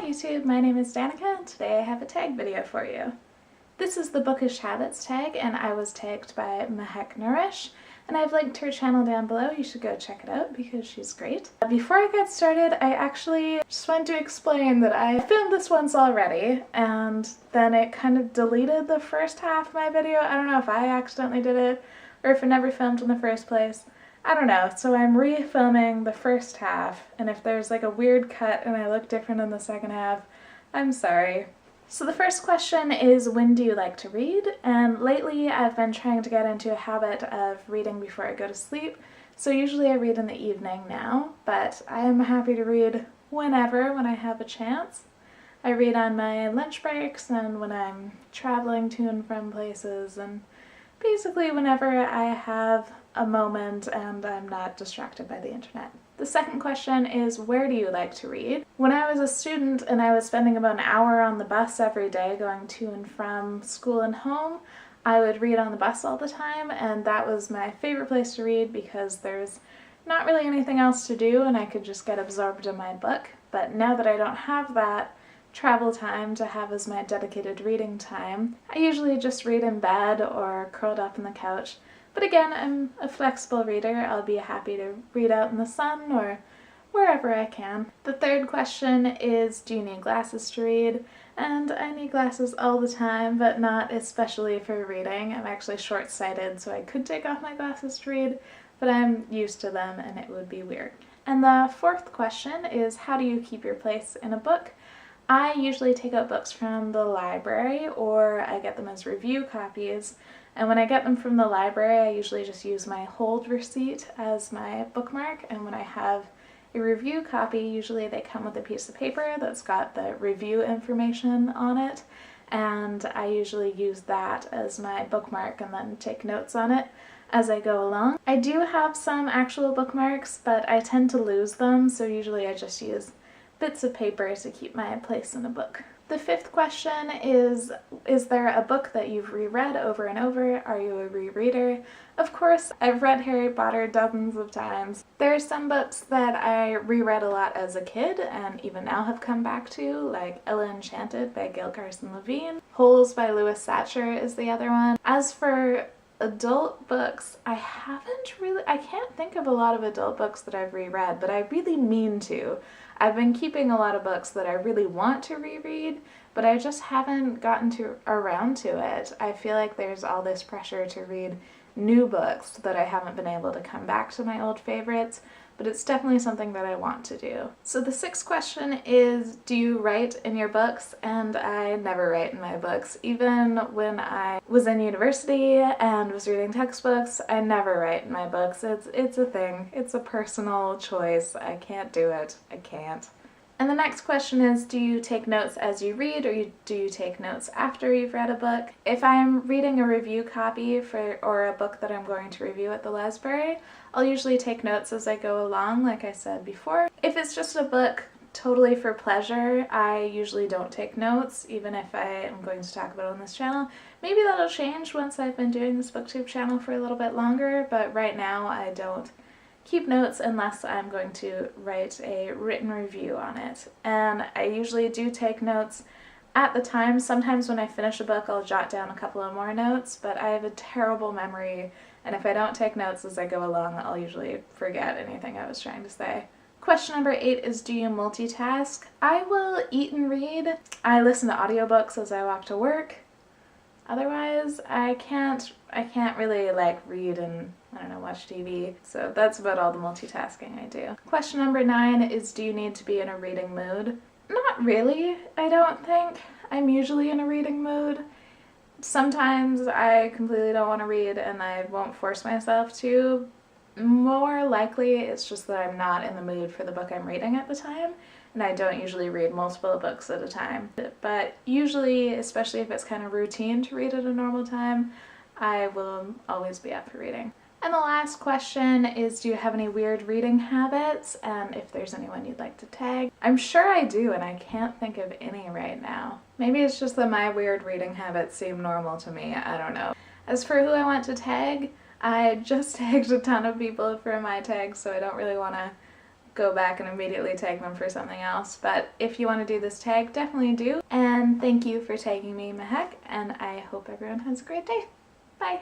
YouTube, my name is Danica and today I have a tag video for you. This is the Bookish Habits tag and I was tagged by Mahek Nourish and I've linked her channel down below. You should go check it out because she's great. Before I get started, I actually just wanted to explain that I filmed this once already and then it kind of deleted the first half of my video. I don't know if I accidentally did it or if it never filmed in the first place. I don't know, so I'm re-filming the first half, and if there's like a weird cut and I look different in the second half, I'm sorry. So the first question is, when do you like to read? And lately I've been trying to get into a habit of reading before I go to sleep, so usually I read in the evening now, but I am happy to read whenever when I have a chance. I read on my lunch breaks and when I'm traveling to and from places, and basically whenever I have a moment and I'm not distracted by the internet. The second question is, where do you like to read? When I was a student and I was spending about an hour on the bus every day going to and from school and home, I would read on the bus all the time, and that was my favorite place to read because there's not really anything else to do and I could just get absorbed in my book. But now that I don't have that travel time to have as my dedicated reading time, I usually just read in bed or curled up on the couch. But again, I'm a flexible reader. I'll be happy to read out in the sun or wherever I can. The third question is, do you need glasses to read? And I need glasses all the time, but not especially for reading. I'm actually short-sighted, so I could take off my glasses to read, but I'm used to them and it would be weird. And the fourth question is, how do you keep your place in a book? I usually take out books from the library or I get them as review copies. And when I get them from the library, I usually just use my hold receipt as my bookmark, and when I have a review copy, usually they come with a piece of paper that's got the review information on it, and I usually use that as my bookmark and then take notes on it as I go along. I do have some actual bookmarks, but I tend to lose them, so usually I just use bits of paper to keep my place in a book. The fifth question is there a book that you've reread over and over? Are you a rereader? Of course, I've read Harry Potter dozens of times. There are some books that I reread a lot as a kid and even now have come back to, like Ella Enchanted by Gail Carson Levine. Holes by Louis Satcher is the other one. As for adult books, I can't think of a lot of adult books that I've reread, but I really mean to. I've been keeping a lot of books that I really want to reread, but I just haven't gotten around to it. I feel like there's all this pressure to read new books that I haven't been able to come back to my old favorites, but it's definitely something that I want to do. So the sixth question is, do you write in your books? And I never write in my books. Even when I was in university and was reading textbooks, I never write in my books. It's a thing. It's a personal choice. I can't do it. I can't. And the next question is, do you take notes as you read, or do you take notes after you've read a book? If I'm reading a review copy or a book that I'm going to review at the Lesbrary, I'll usually take notes as I go along, like I said before. If it's just a book totally for pleasure, I usually don't take notes, even if I am going to talk about it on this channel. Maybe that'll change once I've been doing this booktube channel for a little bit longer, but right now I don't keep notes unless I'm going to write a written review on it. And I usually do take notes at the time. Sometimes when I finish a book I'll jot down a couple of more notes, but I have a terrible memory, and if I don't take notes as I go along, I'll usually forget anything I was trying to say. Question number 8 is, do you multitask? I will eat and read. I listen to audiobooks as I walk to work. Otherwise, I can't really like read and, I don't know, watch TV. So that's about all the multitasking I do. Question number 9 is, do you need to be in a reading mood? Not really, I don't think. I'm usually in a reading mood. Sometimes I completely don't want to read and I won't force myself to. More likely it's just that I'm not in the mood for the book I'm reading at the time, and I don't usually read multiple books at a time. But usually, especially if it's kind of routine to read at a normal time, I will always be up for reading. And the last question is, do you have any weird reading habits, and if there's anyone you'd like to tag? I'm sure I do, and I can't think of any right now. Maybe it's just that my weird reading habits seem normal to me, I don't know. As for who I want to tag, I just tagged a ton of people for my tags, so I don't really want to go back and immediately tag them for something else. But if you want to do this tag, definitely do. And thank you for tagging me, Mehek, and I hope everyone has a great day. Bye!